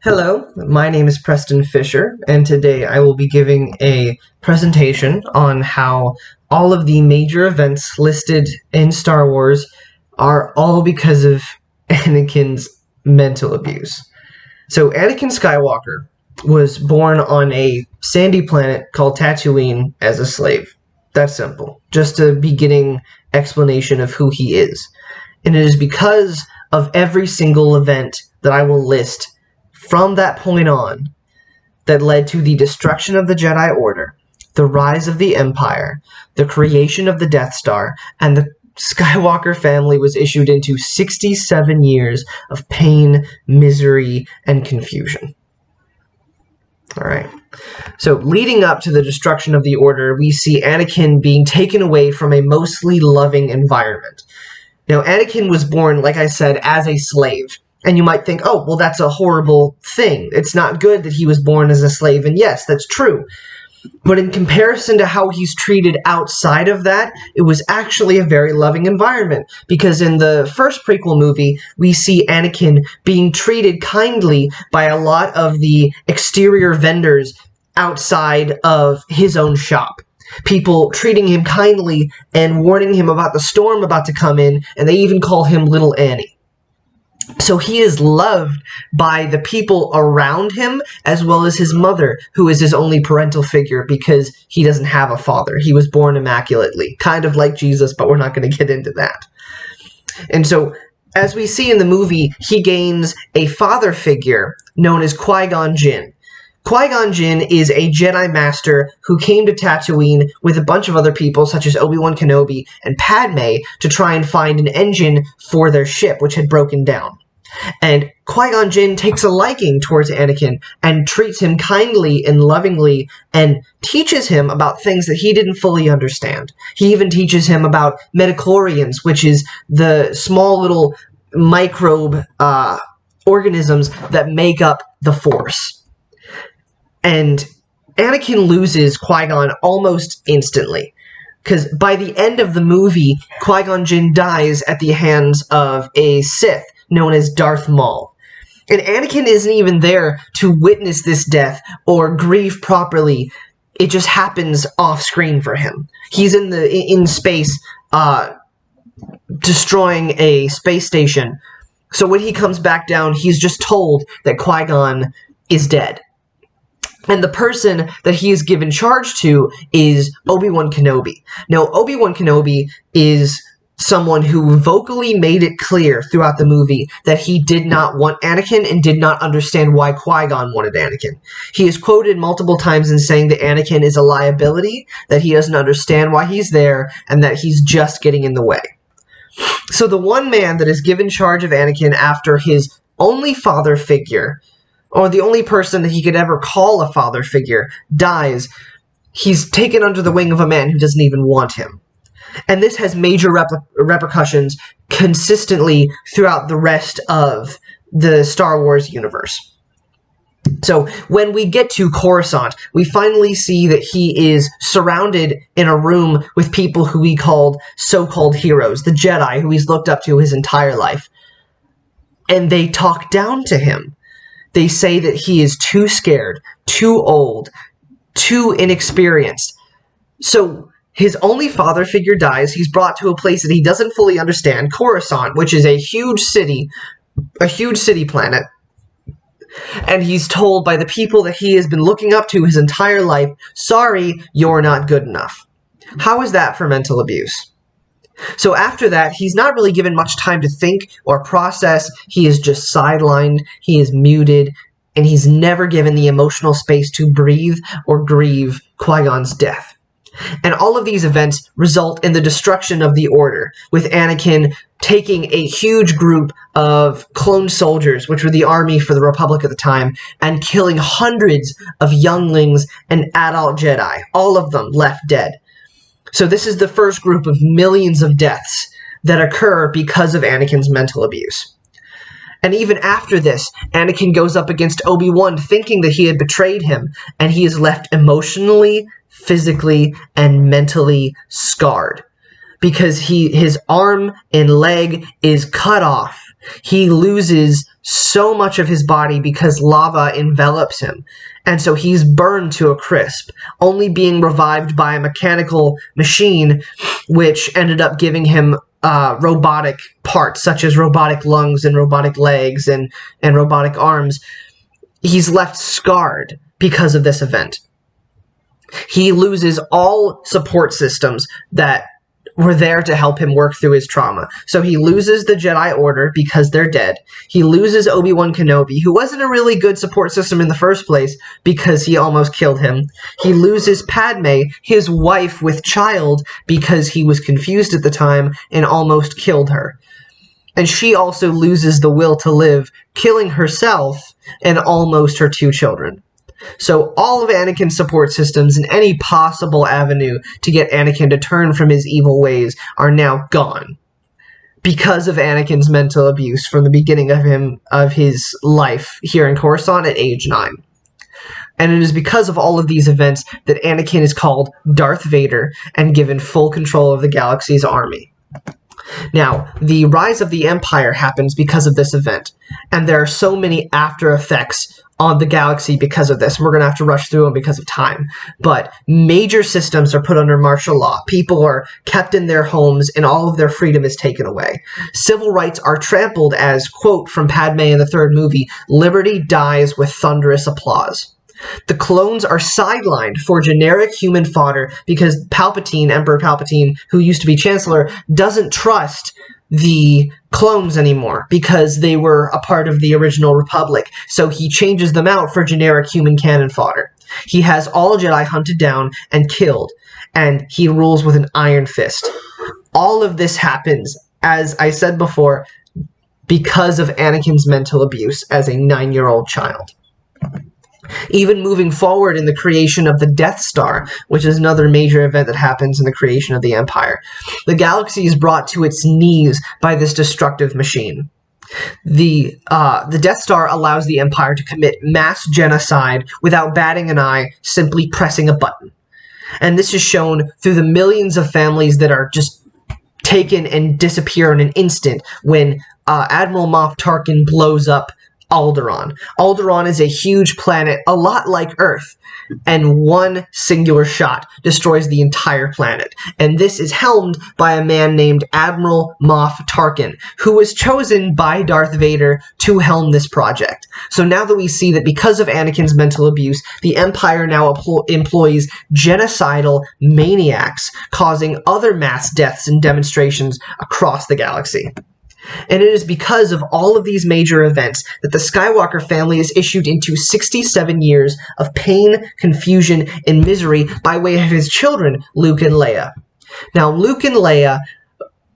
Hello, my name is Preston Fisher, and today I will be giving a presentation on how all of the major events listed in Star Wars are all because of Anakin's mental abuse. So Anakin Skywalker was born on a sandy planet called Tatooine as a slave. That's simple. Just a beginning explanation of who he is. And it is because of every single event that I will list from that point on that led to the destruction of the Jedi Order, the rise of the Empire, the creation of the Death Star, and the Skywalker family was issued into 67 years of pain, misery, and confusion. Alright, so leading up to the destruction of the Order, we see Anakin being taken away from a mostly loving environment. Now, Anakin was born, like I said, as a slave. And you might think, oh, well, that's a horrible thing. It's not good that he was born as a slave. And yes, that's true. But in comparison to how he's treated outside of that, it was actually a very loving environment. Because in the first prequel movie, we see Anakin being treated kindly by a lot of the exterior vendors outside of his own shop. People treating him kindly and warning him about the storm about to come in, and they even call him Little Annie. So he is loved by the people around him, as well as his mother, who is his only parental figure because he doesn't have a father. He was born immaculately, kind of like Jesus, but we're not going to get into that. And so, as we see in the movie, he gains a father figure known as Qui-Gon Jinn. Qui-Gon Jinn is a Jedi Master who came to Tatooine with a bunch of other people, such as Obi-Wan Kenobi and Padme, to try and find an engine for their ship, which had broken down. And Qui-Gon Jinn takes a liking towards Anakin and treats him kindly and lovingly and teaches him about things that he didn't fully understand. He even teaches him about midichlorians, which is the small little microbe organisms that make up the Force. And Anakin loses Qui-Gon almost instantly, because by the end of the movie, Qui-Gon Jinn dies at the hands of a Sith known as Darth Maul. And Anakin isn't even there to witness this death or grieve properly. It just happens off-screen for him. He's in space, destroying a space station. So when he comes back down, he's just told that Qui-Gon is dead. And the person that he is given charge to is Obi-Wan Kenobi. Now, Obi-Wan Kenobi is someone who vocally made it clear throughout the movie that he did not want Anakin and did not understand why Qui-Gon wanted Anakin. He is quoted multiple times in saying that Anakin is a liability, that he doesn't understand why he's there, and that he's just getting in the way. So the one man that is given charge of Anakin after his only father figure, or the only person that he could ever call a father figure, dies, he's taken under the wing of a man who doesn't even want him. And this has major repercussions consistently throughout the rest of the Star Wars universe. So when we get to Coruscant, we finally see that he is surrounded in a room with people who he called so-called heroes, the Jedi, who he's looked up to his entire life. And they talk down to him. They say that he is too scared, too old, too inexperienced. So his only father figure dies. He's brought to a place that he doesn't fully understand, Coruscant, which is a huge city planet. And he's told by the people that he has been looking up to his entire life, sorry, you're not good enough. How is that for mental abuse? So after that, he's not really given much time to think or process. He is just sidelined, he is muted, and he's never given the emotional space to breathe or grieve Qui-Gon's death. And all of these events result in the destruction of the Order, with Anakin taking a huge group of clone soldiers, which were the army for the Republic at the time, and killing hundreds of younglings and adult Jedi, all of them left dead. So this is the first group of millions of deaths that occur because of Anakin's mental abuse. And even after this, Anakin goes up against Obi-Wan thinking that he had betrayed him, and he is left emotionally, physically, and mentally scarred. Because his arm and leg is cut off. He loses so much of his body because lava envelops him. And so he's burned to a crisp, only being revived by a mechanical machine, which ended up giving him robotic parts, such as robotic lungs and robotic legs and robotic arms. He's left scarred because of this event. He loses all support systems that were there to help him work through his trauma. So he loses the Jedi Order because they're dead. He loses Obi-Wan Kenobi, who wasn't a really good support system in the first place because he almost killed him. He loses Padme, his wife with child, because he was confused at the time and almost killed her. And she also loses the will to live, killing herself and almost her 2 children. So all of Anakin's support systems and any possible avenue to get Anakin to turn from his evil ways are now gone because of Anakin's mental abuse from the beginning of his life here in Coruscant at age 9. And it is because of all of these events that Anakin is called Darth Vader and given full control of the galaxy's army. Now, the rise of the Empire happens because of this event, and there are so many after effects on the galaxy because of this. We're going to have to rush through them because of time. But major systems are put under martial law. People are kept in their homes, and all of their freedom is taken away. Civil rights are trampled as, quote from Padme in the 3rd movie, "Liberty dies with thunderous applause." The clones are sidelined for generic human fodder because Palpatine, Emperor Palpatine, who used to be Chancellor, doesn't trust the clones anymore because they were a part of the original Republic. So he changes them out for generic human cannon fodder. He has all Jedi hunted down and killed, and he rules with an iron fist. All of this happens, as I said before, because of Anakin's mental abuse as a 9-year-old child. Even moving forward in the creation of the Death Star, which is another major event that happens in the creation of the Empire, the galaxy is brought to its knees by this destructive machine. The Death Star allows the Empire to commit mass genocide without batting an eye, simply pressing a button. And this is shown through the millions of families that are just taken and disappear in an instant when Admiral Moff Tarkin blows up Alderaan. Alderaan is a huge planet, a lot like Earth, and one singular shot destroys the entire planet. And this is helmed by a man named Admiral Moff Tarkin, who was chosen by Darth Vader to helm this project. So now that we see that because of Anakin's mental abuse, the Empire now employs genocidal maniacs, causing other mass deaths and demonstrations across the galaxy. And it is because of all of these major events that the Skywalker family is issued into 67 years of pain, confusion, and misery by way of his children, Luke and Leia. Now, Luke and Leia,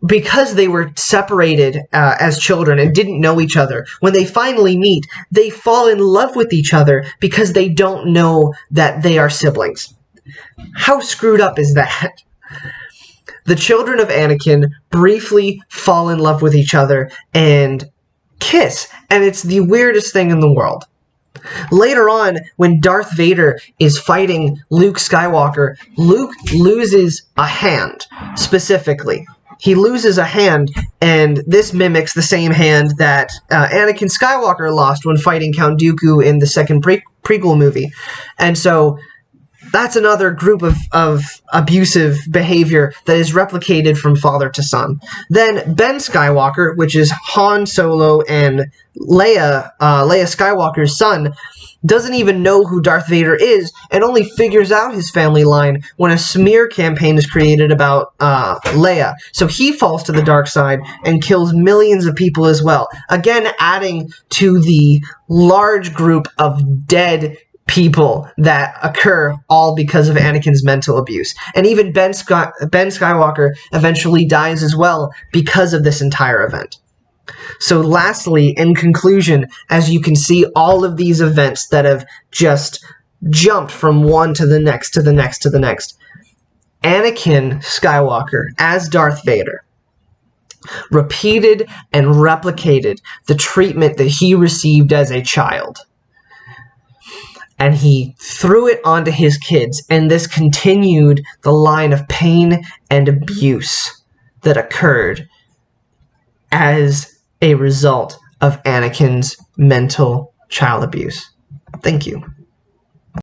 because they were separated as children and didn't know each other, when they finally meet, they fall in love with each other because they don't know that they are siblings. How screwed up is that? The children of Anakin briefly fall in love with each other and kiss, and it's the weirdest thing in the world. Later on, when Darth Vader is fighting Luke Skywalker, Luke loses a hand, specifically. He loses a hand, and this mimics the same hand that Anakin Skywalker lost when fighting Count Dooku in the second prequel movie. And so that's another group of abusive behavior that is replicated from father to son. Then Ben Skywalker, which is Han Solo and Leia Skywalker's son, doesn't even know who Darth Vader is and only figures out his family line when a smear campaign is created about Leia. So he falls to the dark side and kills millions of people as well. Again, adding to the large group of dead people that occur all because of Anakin's mental abuse. And even Ben Skywalker eventually dies as well because of this entire event. So lastly, in conclusion, as you can see, all of these events that have just jumped from one to the next, to the next, to the next. Anakin Skywalker, as Darth Vader, repeated and replicated the treatment that he received as a child. And he threw it onto his kids, and this continued the line of pain and abuse that occurred as a result of Anakin's mental child abuse. Thank you.